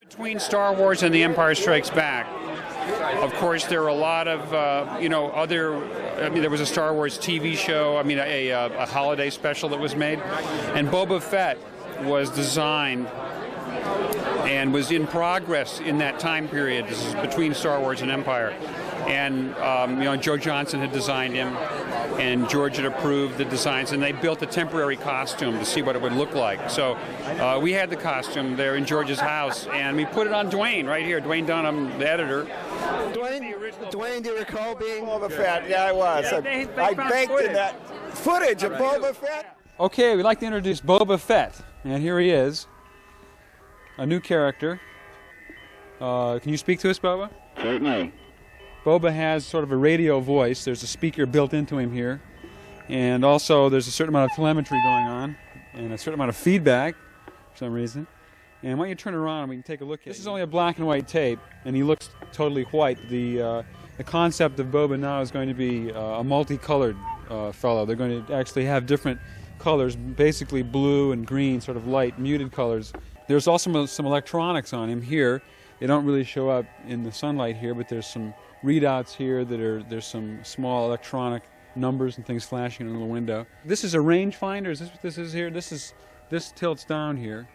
Between Star Wars and The Empire Strikes Back, of course, there were a lot of, there was a Star Wars TV show, a holiday special that was made, and Boba Fett was designed and was in progress in that time period. This is between Star Wars and Empire. And, Joe Johnston had designed him, and George had approved the designs, and they built a temporary costume to see what it would look like. So we had the costume there in George's house, and we put it on Dwayne right here, Dwayne Dunham, the editor. Dwayne, do you recall being Boba Fett? Yeah, I was. Yeah, I baked in that footage of Boba Fett. Okay, we'd like to introduce Boba Fett, and here he is, a new character. Can you speak to us, Boba? Certainly. Boba has sort of a radio voice. There's a speaker built into him here. And also there's a certain amount of telemetry going on and a certain amount of feedback for some reason. And why don't you turn it around and we can take a look at it. This is only a black and white tape, and he looks totally white. The concept of Boba now is going to be a multicolored fellow. They're going to actually have different colors, basically blue and green, sort of light, muted colors. There's also some electronics on him here. They don't really show up in the sunlight here, but there's some readouts here there's some small electronic numbers and things flashing in the window. This is a rangefinder. Is this what this is here? This tilts down here,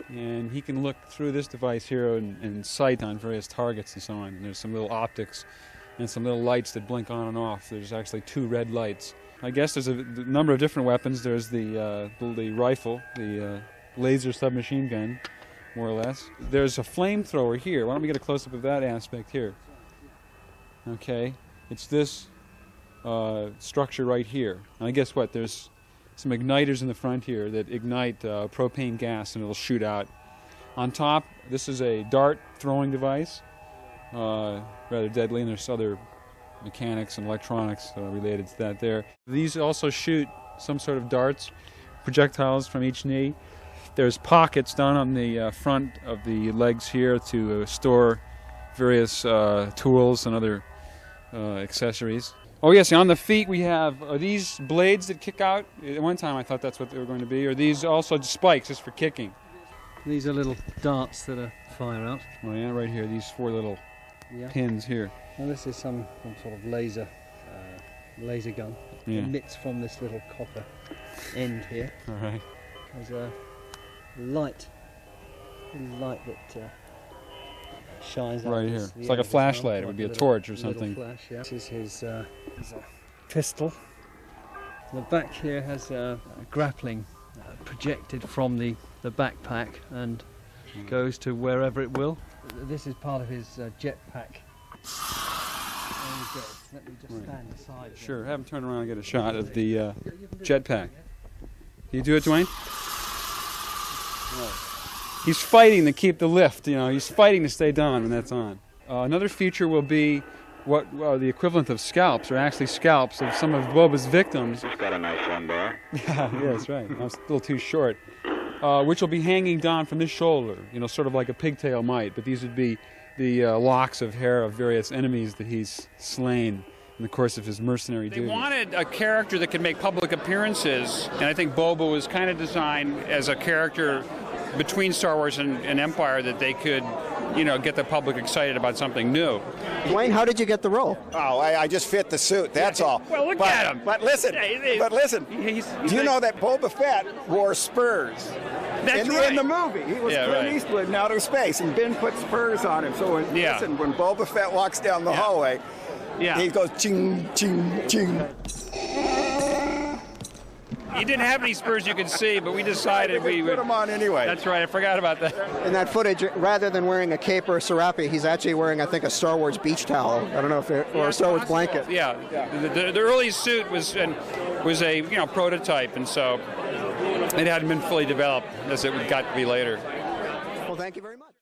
and he can look through this device here and sight on various targets and so on. And there's some little optics and some little lights that blink on and off. There's actually 2 red lights. I guess there's a number of different weapons. There's the rifle, the laser submachine gun, more or less. There's a flamethrower here. Why don't we get a close-up of that aspect here? Okay, it's this structure right here. And guess what? There's some igniters in the front here that ignite propane gas, and it'll shoot out. On top, this is a dart throwing device, rather deadly, and there's other mechanics and electronics related to that there. These also shoot some sort of darts, projectiles from each knee. There's pockets down on the front of the legs here to store various tools and other accessories. Oh yes, on the feet we have, are these blades that kick out? At one time I thought that's what they were going to be. Are these also spikes just for kicking? These are little darts that are fire out. Oh yeah, right here, these 4 little pins here. Well, this is some sort of laser gun. Yeah. It emits from this little copper end here. All right. There's a light that shines out right here. It's like a flashlight. It would be a torch or something. Flash, yeah. This is his pistol. The back here has a grappling projected from the backpack and goes to wherever it will. This is part of his jetpack. Let me just stand aside. Sure, have him turn around and get a shot of the jetpack. Can you do it, Dwayne? He's fighting to keep the lift, he's fighting to stay down when that's on. Another feature will be what the equivalent of scalps, or actually scalps of some of Boba's victims. It's got a nice one there. Yeah, that's right. I was a little too short. Which will be hanging down from his shoulder, sort of like a pigtail might, but these would be the locks of hair of various enemies that he's slain in the course of his mercenary duties. They wanted a character that could make public appearances, and I think Boba was kind of designed as a character between Star Wars and Empire that they could, get the public excited about something new. Dwayne, how did you get the role? Oh, I just fit the suit, that's all. Well, look at him. But listen, do you know that Boba Fett wore spurs? That's right. In the movie. He was Clint Eastwood in outer space, and Ben put spurs on him. So when Boba Fett walks down the hallway, he goes ching, ching, ching. He didn't have any spurs you could see, but we decided we would put them on anyway. That's right, I forgot about that. In that footage, rather than wearing a cape or a serape, he's actually wearing, I think, a Star Wars beach towel. I don't know if or a Star Wars blanket. Yeah, the early suit was a prototype, and so it hadn't been fully developed as it got to be later. Well, thank you very much.